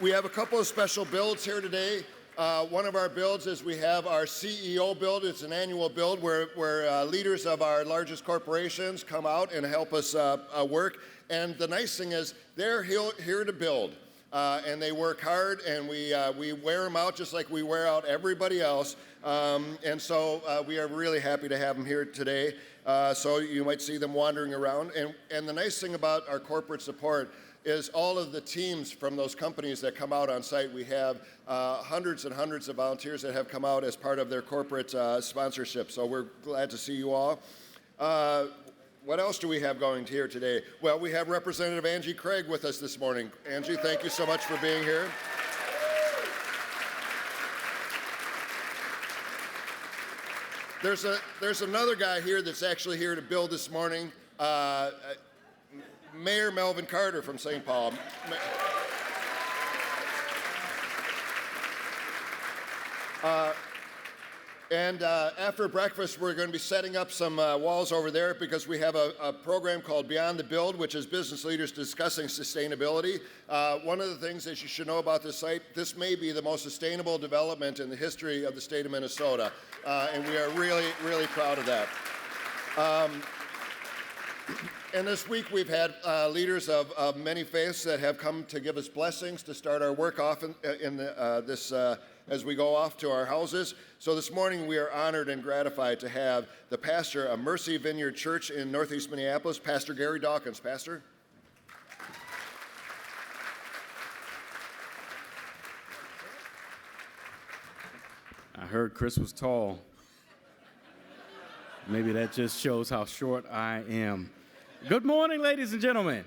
We have a couple of special builds here today. One of our builds is we have our CEO build. It's an annual build where leaders of our largest corporations come out and help us work. And the nice thing is they're here to build. And they work hard, and we wear them out just like we wear out everybody else. And so we are really happy to have them here today. So you might see them wandering around. And the nice thing about our corporate support is all of the teams from those companies that come out on site. We have hundreds and hundreds of volunteers that have come out as part of their corporate sponsorship. So we're glad to see you all. What else do we have going here today? Well, we have Representative Angie Craig with us this morning. Angie, thank you so much for being here. There's another guy here that's actually here to build this morning, Mayor Melvin Carter from St. Paul. And after breakfast, we're going to be setting up some walls over there because we have a program called Beyond the Build, which is business leaders discussing sustainability. One of the things that you should know about this site, this may be the most sustainable development in the history of the state of Minnesota. And we are really, really proud of that. And this week we've had leaders of many faiths that have come to give us blessings to start our work off as we go off to our houses. So this morning we are honored and gratified to have the pastor of Mercy Vineyard Church in Northeast Minneapolis, Pastor Gary Dawkins. Pastor. I heard Chris was tall. Maybe that just shows how short I am. Good morning, ladies and gentlemen.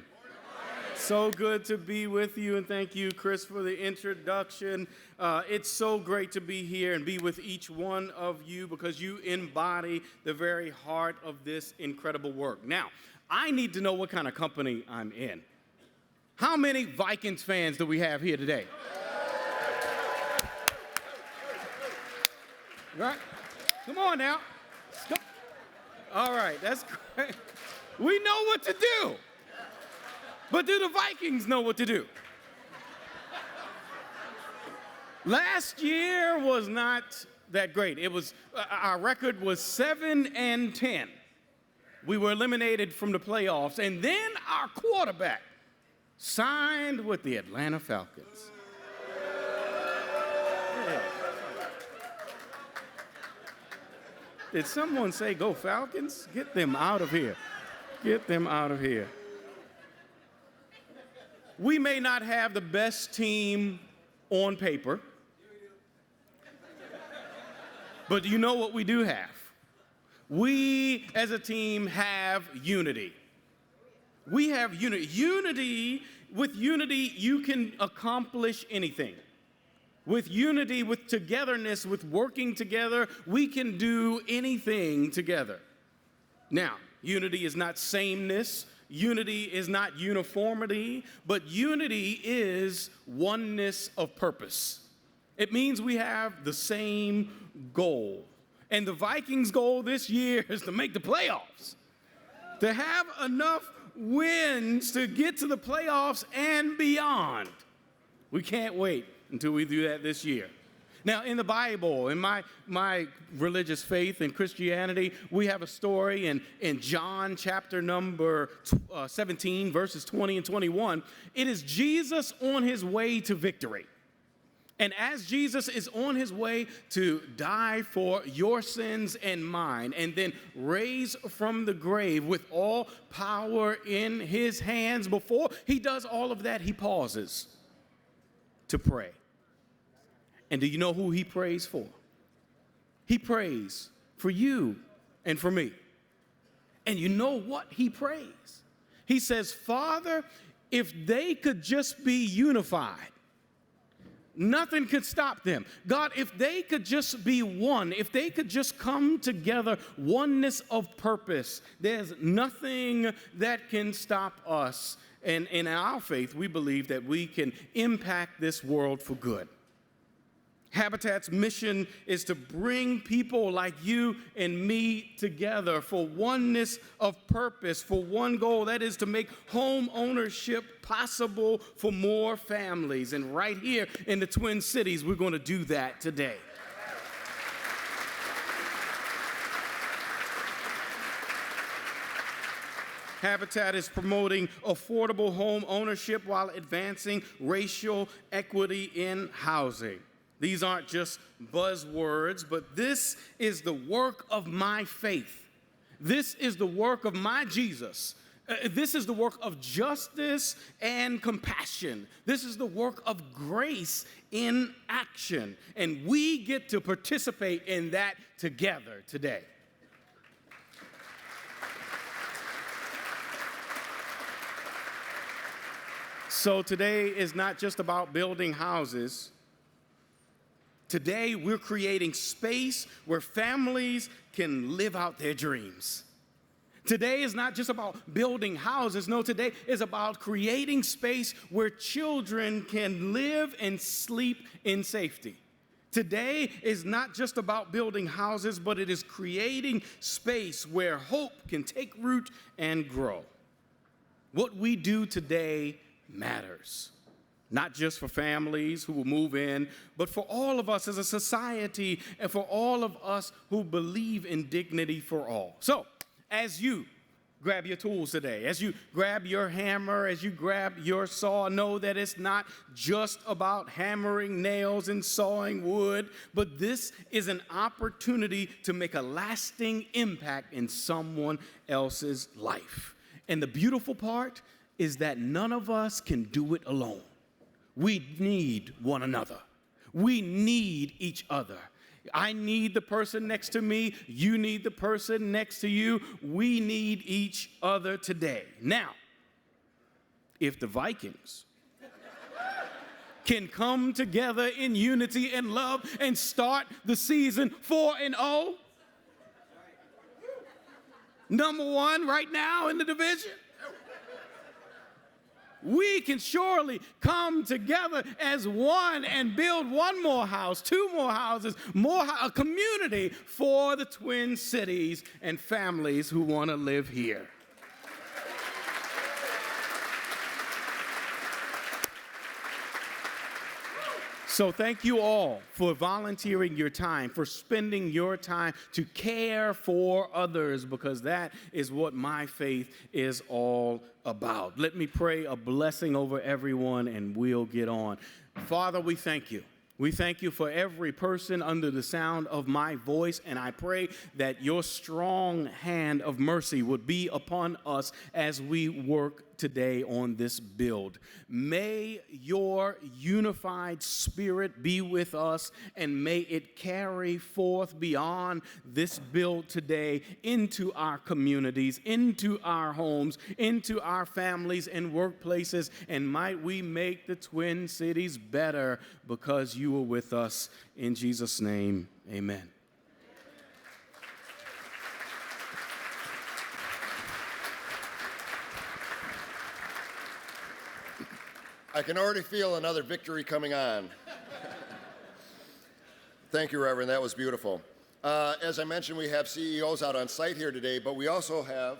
So good to be with you, and thank you, Chris, for the introduction. It's so great to be here and be with each one of you because you embody the very heart of this incredible work. Now, I need to know what kind of company I'm in. How many Vikings fans do we have here today? Right? Come on now. All right, that's great. We know what to do. But do the Vikings know what to do? Last year was not that great. It was our record was 7-10. We were eliminated from the playoffs, and then our quarterback signed with the Atlanta Falcons. Yeah. Did someone say, "Go Falcons"? Get them out of here. Get them out of here. We may not have the best team on paper, but you know what we do have? We, as a team, have unity. We have unity. With unity, you can accomplish anything. With unity, with togetherness, with working together, we can do anything together. Now, unity is not sameness. Unity is not uniformity, but unity is oneness of purpose. It means we have the same goal. And the Vikings' goal this year is to make the playoffs, to have enough wins to get to the playoffs and beyond. We can't wait until we do that this year. Now, in the Bible, in my religious faith in Christianity, we have a story in John chapter number 17, verses 20 and 21. It is Jesus on his way to victory. And as Jesus is on his way to die for your sins and mine, and then raise from the grave with all power in his hands, before he does all of that, he pauses to pray. And do you know who he prays for? He prays for you and for me. And you know what he prays? He says, "Father, if they could just be unified, nothing could stop them. God, if they could just be one, if they could just come together, oneness of purpose, there's nothing that can stop us." And in our faith, we believe that we can impact this world for good. Habitat's mission is to bring people like you and me together for oneness of purpose, for one goal, that is to make home ownership possible for more families. And right here in the Twin Cities, we're going to do that today. Habitat is promoting affordable home ownership while advancing racial equity in housing. These aren't just buzzwords, but this is the work of my faith. This is the work of my Jesus. This is the work of justice and compassion. This is the work of grace in action. And we get to participate in that together today. So today is not just about building houses. Today, we're creating space where families can live out their dreams. Today is not just about building houses. No, today is about creating space where children can live and sleep in safety. Today is not just about building houses, but it is creating space where hope can take root and grow. What we do today matters. Not just for families who will move in, but for all of us as a society and for all of us who believe in dignity for all. So, as you grab your tools today, as you grab your hammer, as you grab your saw, know that it's not just about hammering nails and sawing wood, but this is an opportunity to make a lasting impact in someone else's life. And the beautiful part is that none of us can do it alone. We need one another. We need each other. I need the person next to me. You need the person next to you. We need each other today. Now, if the Vikings can come together in unity and love and start the season 4-0, number one right now in the division, we can surely come together as one and build one more house, two more houses, a community for the Twin Cities and families who want to live here. So thank you all for volunteering your time, for spending your time to care for others, because that is what my faith is all about. Let me pray a blessing over everyone and we'll get on. Father, we thank you. We thank you for every person under the sound of my voice, and I pray that your strong hand of mercy would be upon us as we work today on this build. May your unified spirit be with us, and may it carry forth beyond this build today into our communities, into our homes, into our families and workplaces, and might we make the Twin Cities better because you are with us. In Jesus' name, amen. I can already feel another victory coming on. Thank you, Reverend. That was beautiful. As I mentioned, we have CEOs out on site here today, but we also have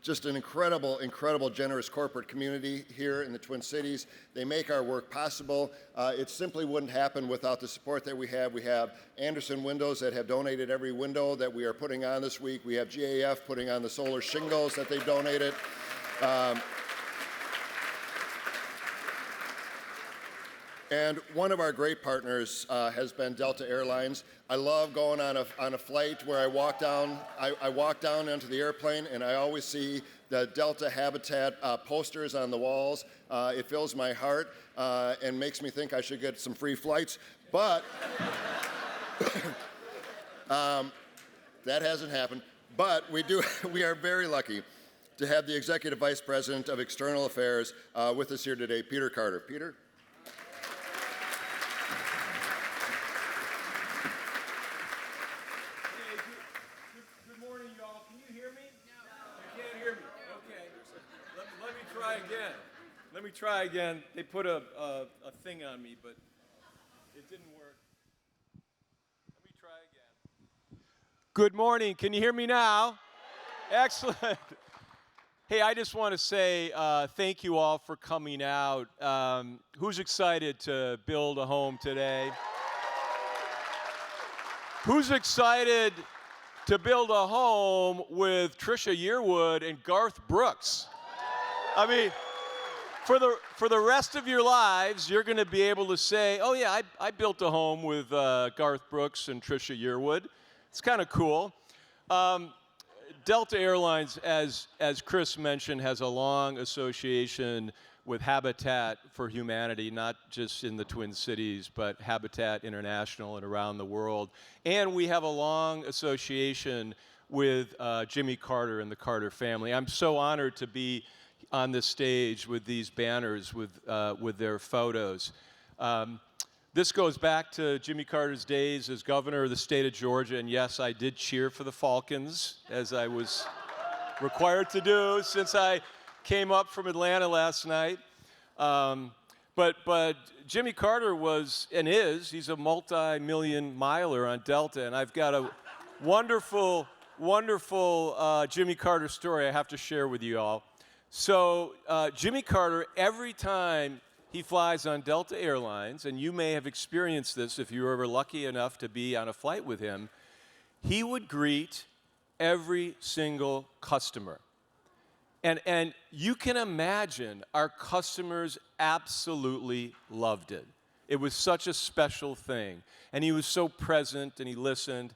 just an incredible, generous corporate community here in the Twin Cities. They make our work possible. It simply wouldn't happen without the support that we have. We have Anderson Windows that have donated every window that we are putting on this week. We have GAF putting on the solar shingles that they've donated. And one of our great partners has been Delta Airlines. I love going on a flight where I walk down onto the airplane, and I always see the Delta Habitat posters on the walls. It fills my heart and makes me think I should get some free flights. But that hasn't happened. But we are very lucky to have the Executive Vice President of External Affairs with us here today, Peter Carter. Peter? Let me try again. They put a thing on me, but It didn't work. Let me try again. Good morning. Can you hear me now? Excellent. Hey, I just want to say thank you all for coming out. Who's excited to build a home today? Who's excited to build a home with Trisha Yearwood and Garth Brooks? I mean, for the rest of your lives, you're going to be able to say, oh yeah, I built a home with Garth Brooks and Trisha Yearwood. It's kind of cool. Delta Airlines, as Chris mentioned, has a long association with Habitat for Humanity, not just in the Twin Cities, but Habitat International and around the world. And we have a long association with Jimmy Carter and the Carter family. I'm so honored to be on this stage with these banners with their photos. This goes back to Jimmy Carter's days as governor of the state of Georgia, and yes, I did cheer for the Falcons, as I was required to do since I came up from Atlanta last night. But Jimmy Carter was, and is, he's a multi-million miler on Delta, and I've got a wonderful Jimmy Carter story I have to share with you all. So Jimmy Carter, every time he flies on Delta Airlines, and you may have experienced this if you were ever lucky enough to be on a flight with him, he would greet every single customer. And you can imagine our customers absolutely loved it. It was such a special thing. And he was so present and he listened.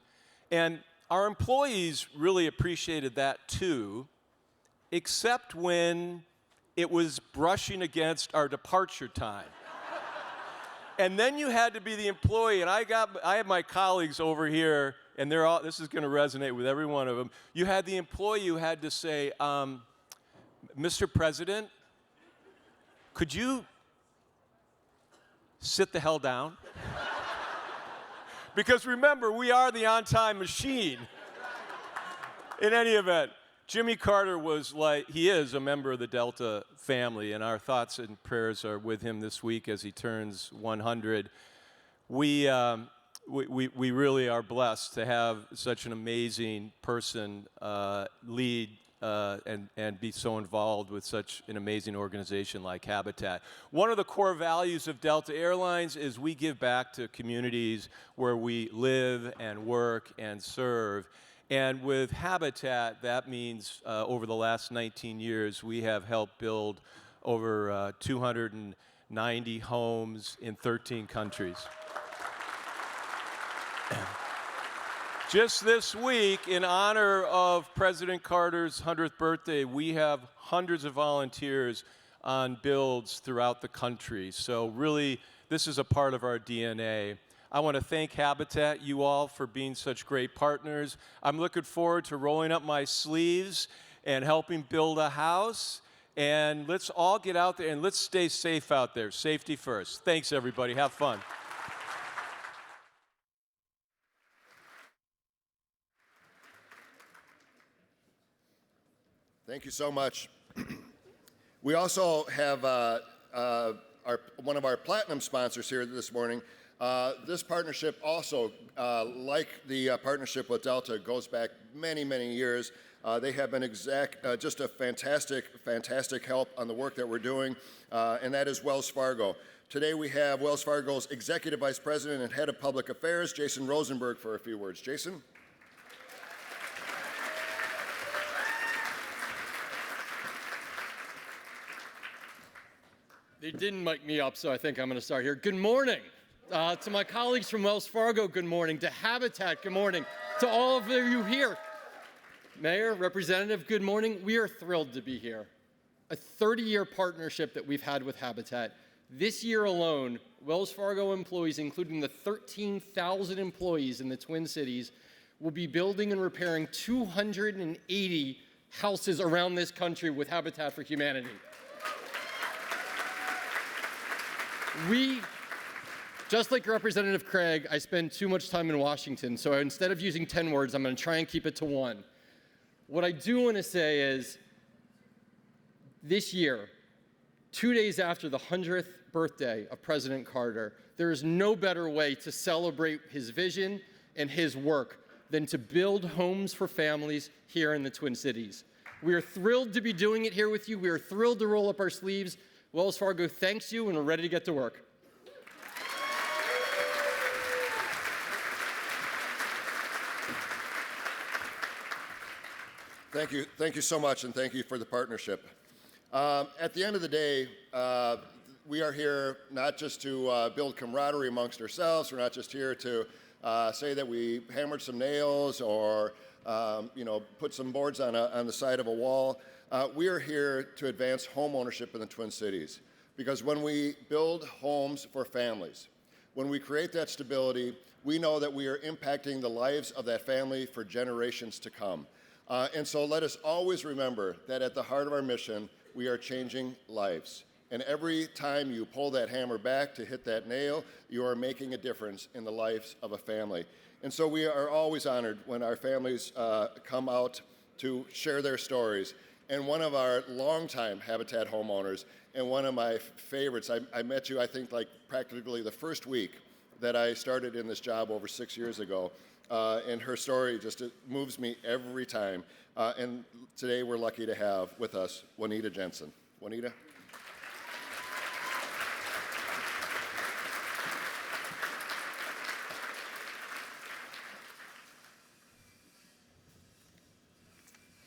And our employees really appreciated that too, except when it was brushing against our departure time. And then you had to be the employee, and I had my colleagues over here, and they're all, this is going to resonate with every one of them. You had the employee who had to say, Mr. President, could you sit the hell down? Because remember, we are the on-time machine. In any event, Jimmy Carter was like, he is a member of the Delta family, and our thoughts and prayers are with him this week as he turns 100. We really are blessed to have such an amazing person lead and be so involved with such an amazing organization like Habitat. One of the core values of Delta Airlines is we give back to communities where we live and work and serve. And with Habitat, that means over the last 19 years, we have helped build over 290 homes in 13 countries. Just this week, in honor of President Carter's 100th birthday, we have hundreds of volunteers on builds throughout the country. So really, this is a part of our DNA. I want to thank Habitat, you all, for being such great partners. I'm looking forward to rolling up my sleeves and helping build a house. And let's all get out there and let's stay safe out there. Safety first. Thanks, everybody. Have fun. Thank you so much. We also have one of our platinum sponsors here this morning. This partnership also, like the partnership with Delta, goes back many, many years. They have been just a fantastic help on the work that we're doing, and that is Wells Fargo. Today we have Wells Fargo's Executive Vice President and Head of Public Affairs, Jason Rosenberg, for a few words. Jason? They didn't mic me up, so I think I'm going to start here. Good morning. To my colleagues from Wells Fargo, good morning. To Habitat, good morning. To all of you here, Mayor, Representative, good morning. We are thrilled to be here. A 30-year partnership that we've had with Habitat. This year alone, Wells Fargo employees, including the 13,000 employees in the Twin Cities, will be building and repairing 280 houses around this country with Habitat for Humanity. Just like Representative Craig, I spend too much time in Washington, so instead of using 10 words, I'm going to try and keep it to one. What I do want to say is, this year, 2 days after the 100th birthday of President Carter, there is no better way to celebrate his vision and his work than to build homes for families here in the Twin Cities. We are thrilled to be doing it here with you. We are thrilled to roll up our sleeves. Wells Fargo thanks you, and we're ready to get to work. Thank you so much, and thank you for the partnership. At the end of the day, we are here not just to build camaraderie amongst ourselves. We're not just here to say that we hammered some nails or put some boards on the side of a wall. We are here to advance home ownership in the Twin Cities, because when we build homes for families, when we create that stability, we know that we are impacting the lives of that family for generations to come. And so let us always remember that at the heart of our mission, we are changing lives. And every time you pull that hammer back to hit that nail, you are making a difference in the lives of a family. And so we are always honored when our families come out to share their stories. And one of our longtime Habitat homeowners, and one of my favorites, I met you, I think, like practically the first week that I started in this job over 6 years ago. And her story just moves me every time. And today we're lucky to have with us Juanita Jensen. Juanita?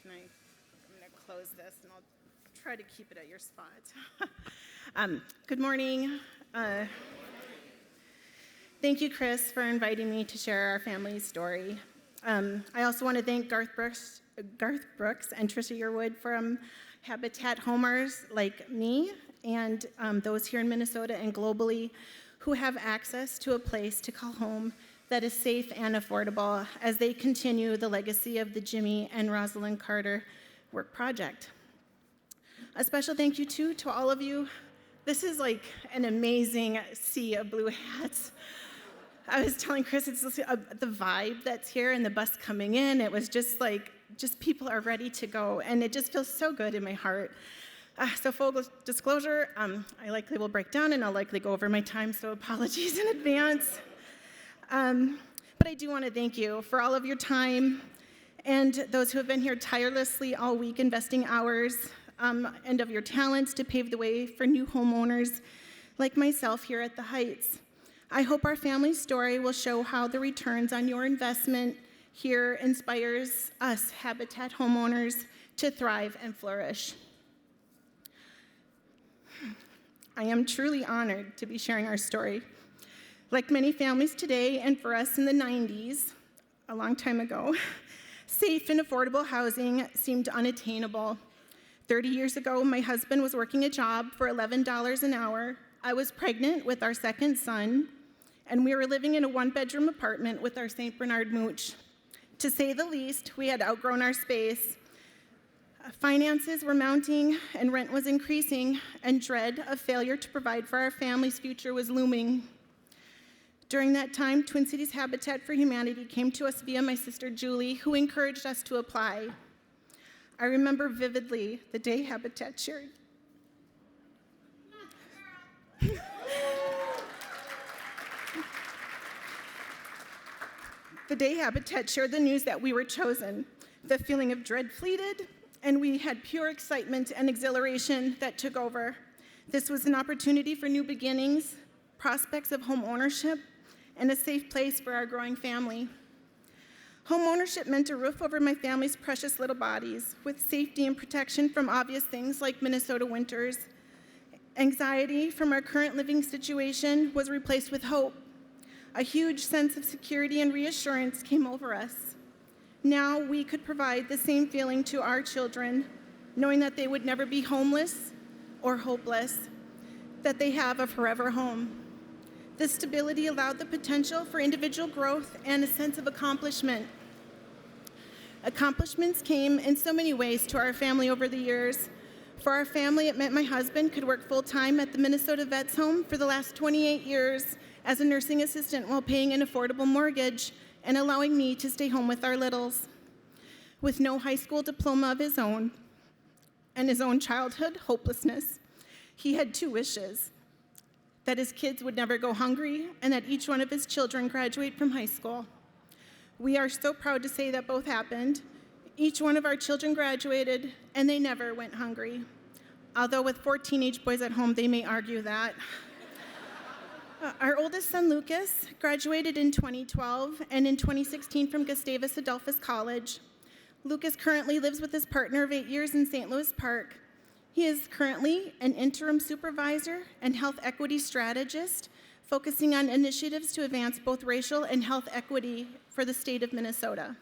I'm going to close this, and I'll try to keep it at your spot. Good morning. Thank you, Chris, for inviting me to share our family's story. I also want to thank Garth Brooks and Tricia Yearwood from Habitat Homers like me and those here in Minnesota and globally who have access to a place to call home that is safe and affordable as they continue the legacy of the Jimmy and Rosalind Carter Work Project. A special thank you, too, to all of you. This is like an amazing sea of blue hats. I was telling Chris, it's the vibe that's here and the bus coming in. It was just like, people are ready to go, and it just feels so good in my heart. So full disclosure, I likely will break down, and I'll likely go over my time, so apologies in advance. But I do want to thank you for all of your time and those who have been here tirelessly all week investing hours and of your talents to pave the way for new homeowners like myself here at the Heights. I hope our family's story will show how the returns on your investment here inspires us Habitat homeowners to thrive and flourish. I am truly honored to be sharing our story. Like many families today, and for us in the 90s, a long time ago, safe and affordable housing seemed unattainable. 30 years ago, my husband was working a job for $11 an hour. I was pregnant with our second son, and we were living in a one-bedroom apartment with our St. Bernard mooch. To say the least, we had outgrown our space. Finances were mounting, and rent was increasing, and dread of failure to provide for our family's future was looming. During that time, Twin Cities Habitat for Humanity came to us via my sister Julie, who encouraged us to apply. I remember vividly the day Habitat shared. The day Habitat shared the news that we were chosen. The feeling of dread fleeted, and we had pure excitement and exhilaration that took over. This was an opportunity for new beginnings, prospects of home ownership, and a safe place for our growing family. Home ownership meant a roof over my family's precious little bodies, with safety and protection from obvious things like Minnesota winters. Anxiety from our current living situation was replaced with hope. A huge sense of security and reassurance came over us. Now we could provide the same feeling to our children, knowing that they would never be homeless or hopeless, that they have a forever home. This stability allowed the potential for individual growth and a sense of accomplishment. Accomplishments came in so many ways to our family over the years. For our family, it meant my husband could work full-time at the Minnesota Vets Home for the last 28 years as a nursing assistant while paying an affordable mortgage and allowing me to stay home with our littles. With no high school diploma of his own and his own childhood hopelessness, He had 2 wishes: that his kids would never go hungry and that each one of his children graduate from high school. We are so proud to say that both happened. Each one of our children graduated, and they never went hungry. Although with 4 teenage boys at home, they may argue that. Our oldest son, Lucas, graduated in 2012 and in 2016 from Gustavus Adolphus College. Lucas currently lives with his partner of 8 years in St. Louis Park. He is currently an interim supervisor and health equity strategist, focusing on initiatives to advance both racial and health equity for the state of Minnesota.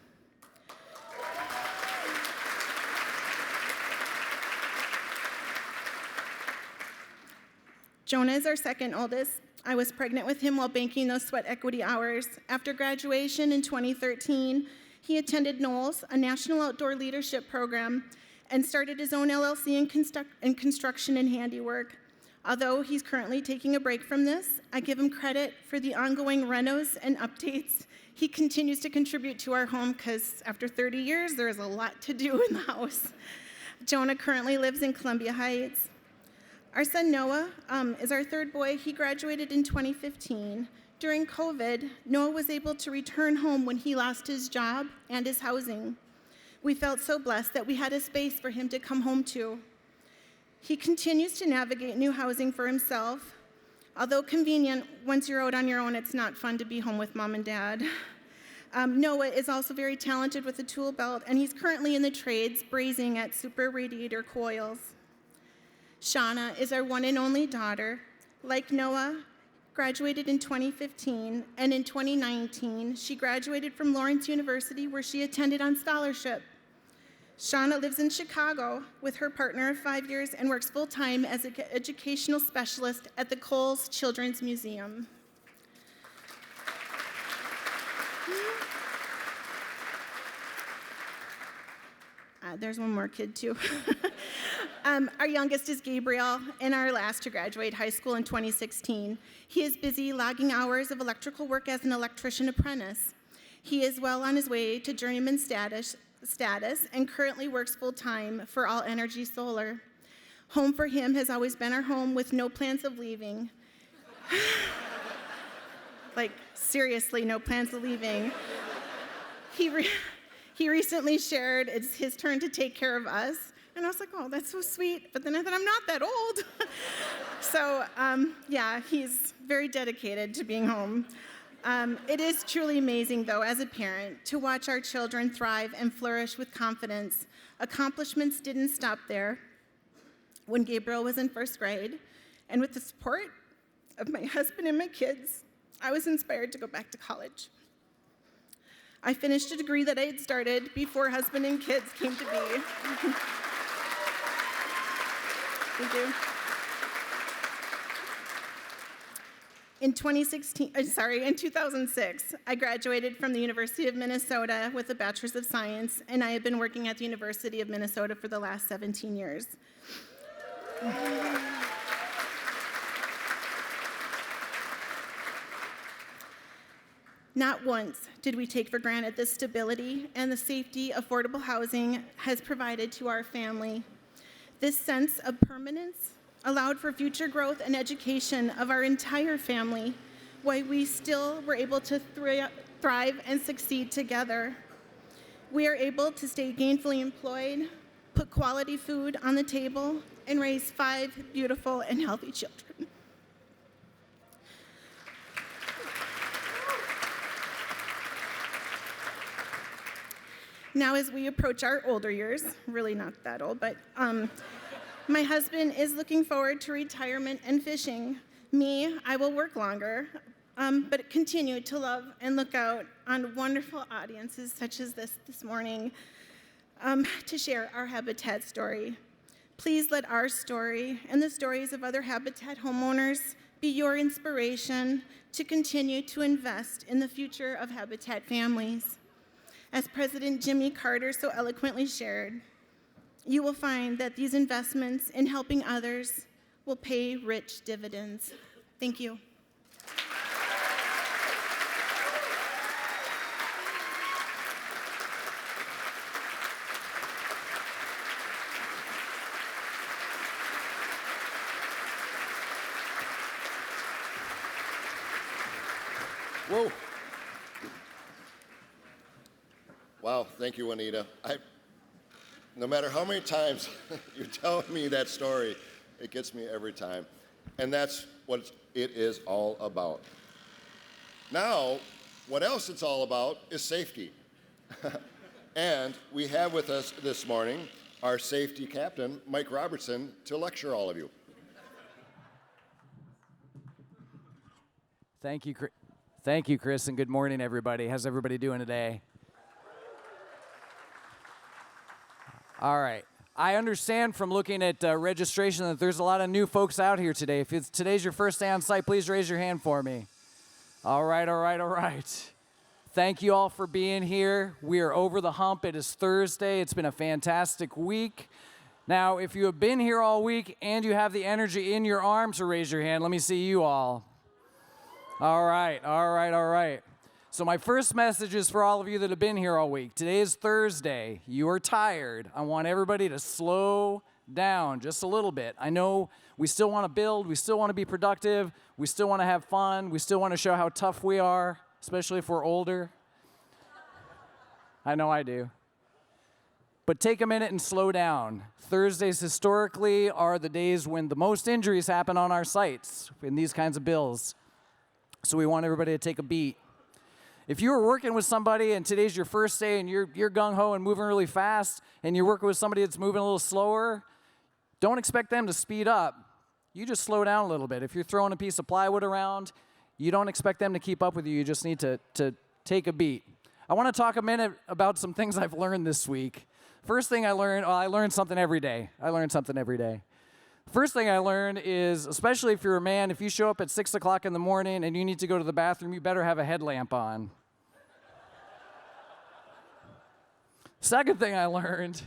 Jonah is our second oldest. I was pregnant with him while banking those sweat equity hours. After graduation in 2013, he attended Knowles, a national outdoor leadership program, and started his own LLC in construction and handiwork. Although he's currently taking a break from this, I give him credit for the ongoing renos and updates. He continues to contribute to our home because after 30 years, there is a lot to do in the house. Jonah currently lives in Columbia Heights. Our son Noah is our third boy. He graduated in 2015. During COVID, Noah was able to return home when he lost his job and his housing. We felt so blessed that we had a space for him to come home to. He continues to navigate new housing for himself. Although convenient, once you're out on your own, it's not fun to be home with mom and dad. Noah is also very talented with a tool belt, and he's currently in the trades, brazing at super radiator coils. Shauna is our one and only daughter. Like Noah, graduated in 2015, and in 2019, she graduated from Lawrence University, where she attended on scholarship. Shauna lives in Chicago with her partner of 5 years and works full-time as an educational specialist at the Coles Children's Museum. There's one more kid, too. Our youngest is Gabriel, and our last to graduate high school in 2016. He is busy logging hours of electrical work as an electrician apprentice. He is well on his way to journeyman status and currently works full-time for All Energy Solar. Home for him has always been our home with no plans of leaving. Like, seriously, no plans of leaving. He recently shared it's his turn to take care of us. And I was like, oh, that's so sweet. But then I thought, I'm not that old. So, yeah, he's very dedicated to being home. It is truly amazing, though, as a parent, to watch our children thrive and flourish with confidence. Accomplishments didn't stop there. When Gabriel was in first grade, and with the support of my husband and my kids, I was inspired to go back to college. I finished a degree that I had started before husband and kids came to be. Thank you. In 2006, I graduated from the University of Minnesota with a Bachelor's of Science, and I have been working at the University of Minnesota for the last 17 years. Not once did we take for granted the stability and the safety affordable housing has provided to our family. This sense of permanence allowed for future growth and education of our entire family, while we still were able to thrive and succeed together. We are able to stay gainfully employed, put quality food on the table, and raise 5 beautiful and healthy children. Now, as we approach our older years, really not that old, but my husband is looking forward to retirement and fishing. Me, I will work longer, but continue to love and look out on wonderful audiences such as this morning to share our Habitat story. Please let our story and the stories of other Habitat homeowners be your inspiration to continue to invest in the future of Habitat families. As President Jimmy Carter so eloquently shared, you will find that these investments in helping others will pay rich dividends. Thank you. Whoa. Wow, thank you, Juanita. No matter how many times you tell me that story, it gets me every time. And that's what it is all about. Now, what else it's all about is safety. And we have with us this morning our safety captain, Mike Robertson, to lecture all of you. Thank you, Chris, and good morning, everybody. How's everybody doing today? All right. I understand from looking at registration that there's a lot of new folks out here today. If today's your first day on site, please raise your hand for me. All right. Thank you all for being here. We are over the hump. It is Thursday. It's been a fantastic week. Now, if you have been here all week and you have the energy in your arms to raise your hand, let me see you all. All right. So my first message is for all of you that have been here all week. Today is Thursday. You are tired. I want everybody to slow down just a little bit. I know we still want to build. We still want to be productive. We still want to have fun. We still want to show how tough we are, especially if we're older. I know I do. But take a minute and slow down. Thursdays historically are the days when the most injuries happen on our sites in these kinds of builds. So we want everybody to take a beat. If you were working with somebody and today's your first day and you're gung-ho and moving really fast and you're working with somebody that's moving a little slower, don't expect them to speed up. You just slow down a little bit. If you're throwing a piece of plywood around, you don't expect them to keep up with you. You just need to take a beat. I want to talk a minute about some things I've learned this week. First thing I learned something every day. First thing I learned is, especially if you're a man, if you show up at 6 o'clock in the morning and you need to go to the bathroom, you better have a headlamp on. Second thing I learned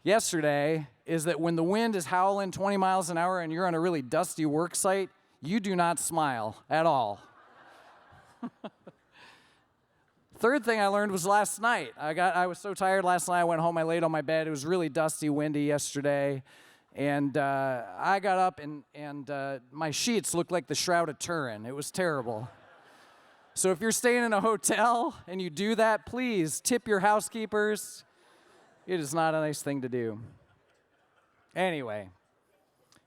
yesterday is that when the wind is howling 20 miles an hour and you're on a really dusty work site, you do not smile at all. Third thing I learned was last night. I was so tired last night, I went home, I laid on my bed. It was really dusty, windy yesterday. And I got up, and my sheets looked like the Shroud of Turin. It was terrible. So if you're staying in a hotel and you do that, please tip your housekeepers. It is not a nice thing to do. Anyway,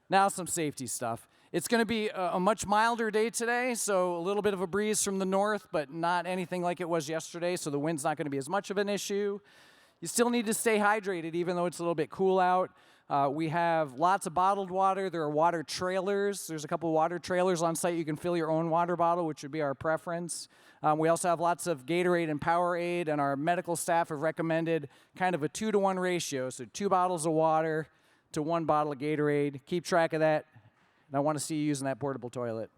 now some safety stuff. It's going to be a much milder day today, so a little bit of a breeze from the north, but not anything like it was yesterday, so the wind's not going to be as much of an issue. You still need to stay hydrated, even though it's a little bit cool out. We have lots of bottled water. There are water trailers. There's a couple of water trailers on site. You can fill your own water bottle, which would be our preference. We also have lots of Gatorade and Powerade, and our medical staff have recommended kind of a 2-to-1 ratio, so 2 bottles of water to 1 bottle of Gatorade. Keep track of that, and I want to see you using that portable toilet.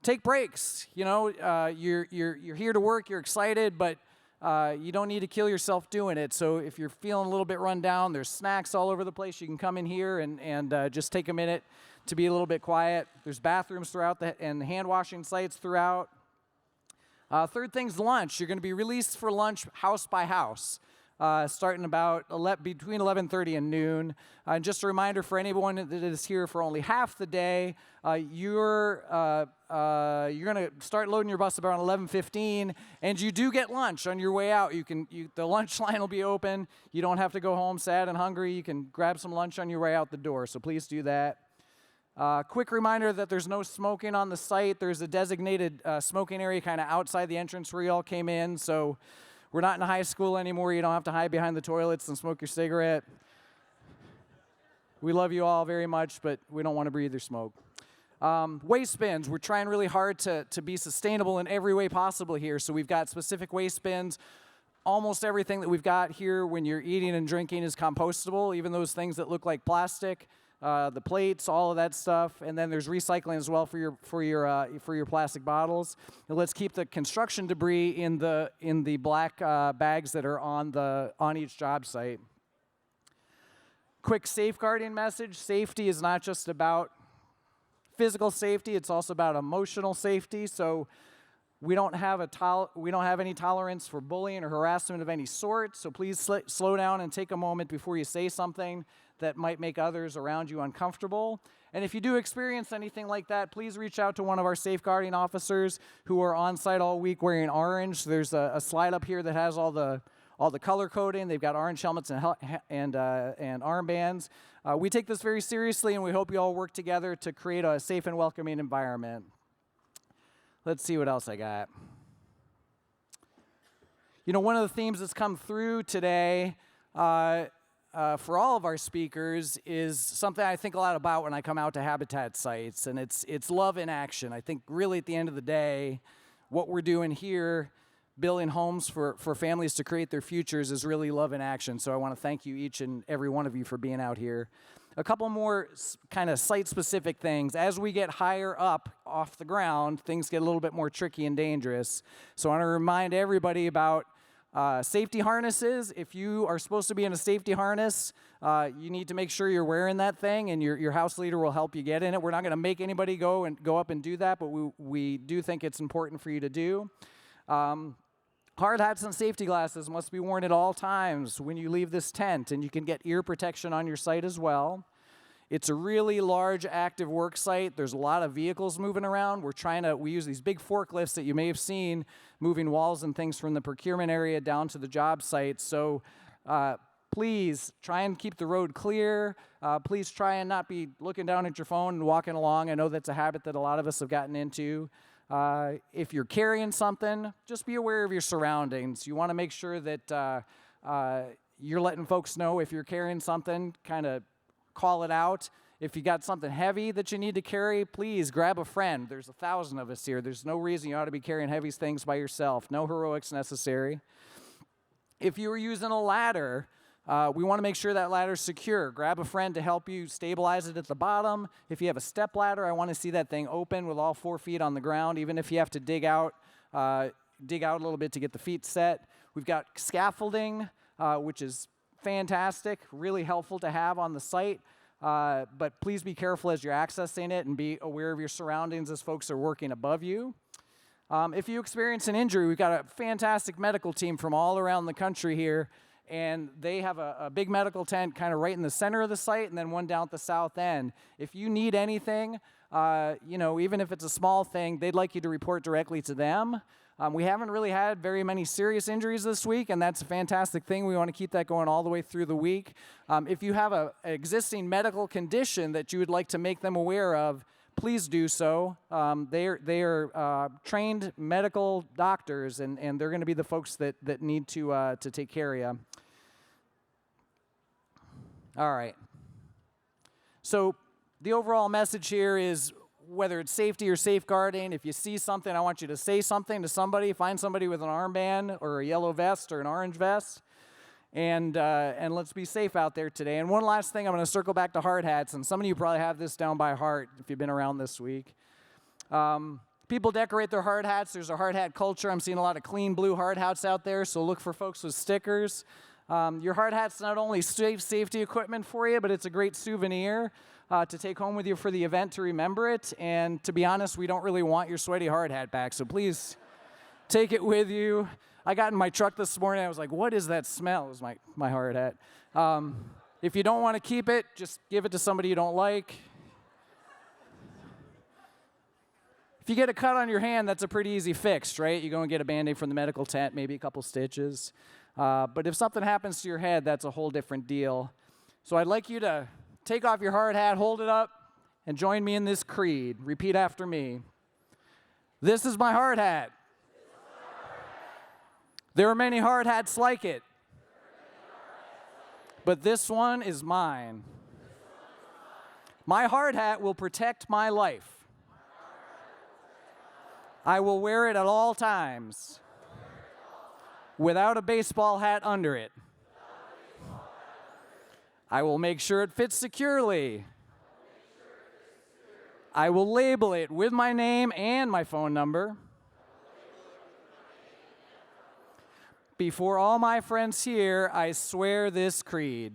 Take breaks. You know, you're here to work. You're excited, but you don't need to kill yourself doing it. So if you're feeling a little bit run down, there's snacks all over the place. You can come in here and just take a minute to be a little bit quiet. There's bathrooms throughout and hand washing sites throughout. Third thing's lunch. You're going to be released for lunch house by house, starting about between 11:30 and noon. And just a reminder for anyone that is here for only half the day, you're going to start loading your bus around 11:15, and you do get lunch on your way out. The lunch line will be open. You don't have to go home sad and hungry. You can grab some lunch on your way out the door, so please do that. Quick reminder that there's no smoking on the site. There's a designated smoking area kind of outside the entrance where you all came in, so we're not in high school anymore. You don't have to hide behind the toilets and smoke your cigarette. We love you all very much, but we don't want to breathe your smoke. Waste bins. We're trying really hard to be sustainable in every way possible here, so we've got specific waste bins. Almost everything that we've got here when you're eating and drinking is compostable, even those things that look like plastic. The plates, all of that stuff, and then there's recycling as well for your plastic bottles. And let's keep the construction debris in the black bags that are on each job site. Quick safeguarding message: safety is not just about physical safety; it's also about emotional safety. So we don't have any tolerance for bullying or harassment of any sort. So please slow down and take a moment before you say something that might make others around you uncomfortable. And if you do experience anything like that, please reach out to one of our safeguarding officers who are on site all week wearing orange. There's a slide up here that has all the color coding. They've got orange helmets and armbands. We take this very seriously, and we hope you all work together to create a safe and welcoming environment. Let's see what else I got. You know, one of the themes that's come through today for all of our speakers is something I think a lot about when I come out to habitat sites, and it's love in action. I think really at the end of the day, what we're doing here, building homes for families to create their futures, is really love in action. So I want to thank you, each and every one of you, for being out here. A couple more kind of site-specific things. As we get higher up off the ground, things get a little bit more tricky and dangerous. So I want to remind everybody about safety harnesses. If you are supposed to be in a safety harness, you need to make sure you're wearing that thing, and your house leader will help you get in it. We're not going to make anybody go up and do that, but we do think it's important for you to do. Hard hats and safety glasses must be worn at all times when you leave this tent, and you can get ear protection on your site as well. It's a really large active work site. There's a lot of vehicles moving around. We use these big forklifts that you may have seen moving walls and things from the procurement area down to the job site. So please try and keep the road clear. Please try and not be looking down at your phone and walking along. I know that's a habit that a lot of us have gotten into. If you're carrying something, just be aware of your surroundings. You want to make sure that you're letting folks know if you're carrying something, kind of call it out. If you got something heavy that you need to carry, please grab a friend. There's 1,000 of us here. There's no reason you ought to be carrying heavy things by yourself. No heroics necessary. If you were using a ladder, we want to make sure that ladder's secure. Grab a friend to help you stabilize it at the bottom. If you have a step ladder, I want to see that thing open with all 4 feet on the ground, even if you have to dig out a little bit to get the feet set. We've got scaffolding, which is fantastic, really helpful to have on the site. But please be careful as you're accessing it, and be aware of your surroundings as folks are working above you. If you experience an injury, we've got a fantastic medical team from all around the country here. And they have a big medical tent kind of right in the center of the site, and then one down at the south end. If you need anything, even if it's a small thing, they'd like you to report directly to them. We haven't really had very many serious injuries this week, and that's a fantastic thing. We want to keep that going all the way through the week. If you have an existing medical condition that you would like to make them aware of, please do so. They are trained medical doctors, and they're going to be the folks that need to take care of you. All right. So the overall message here is, whether it's safety or safeguarding, if you see something, I want you to say something to somebody. Find somebody with an armband or a yellow vest or an orange vest. And let's be safe out there today. And one last thing, I'm going to circle back to hard hats. And some of you probably have this down by heart if you've been around this week. People decorate their hard hats. There's a hard hat culture. I'm seeing a lot of clean blue hard hats out there, so look for folks with stickers. Your hard hat's not only safety equipment for you, but it's a great souvenir to take home with you for the event to remember it. And to be honest, we don't really want your sweaty hard hat back, so please take it with you. I got in my truck this morning. I was like, what is that smell? It was my hard hat. If you don't want to keep it, just give it to somebody you don't like. If you get a cut on your hand, that's a pretty easy fix, right? You go and get a Band-Aid from the medical tent, maybe a couple stitches. But if something happens to your head, that's a whole different deal. So I'd like you to take off your hard hat, hold it up, and join me in this creed. Repeat after me. This is my hard hat. There are many hard hats like it, but this one is mine. My hard hat will protect my life. I will wear it at all times, without a baseball hat under it. I will make sure it fits securely. I will label it with my name and my phone number. Before all my friends here, I swear this creed.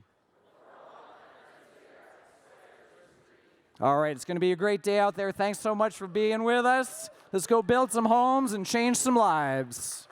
All right, it's going to be a great day out there. Thanks so much for being with us. Let's go build some homes and change some lives.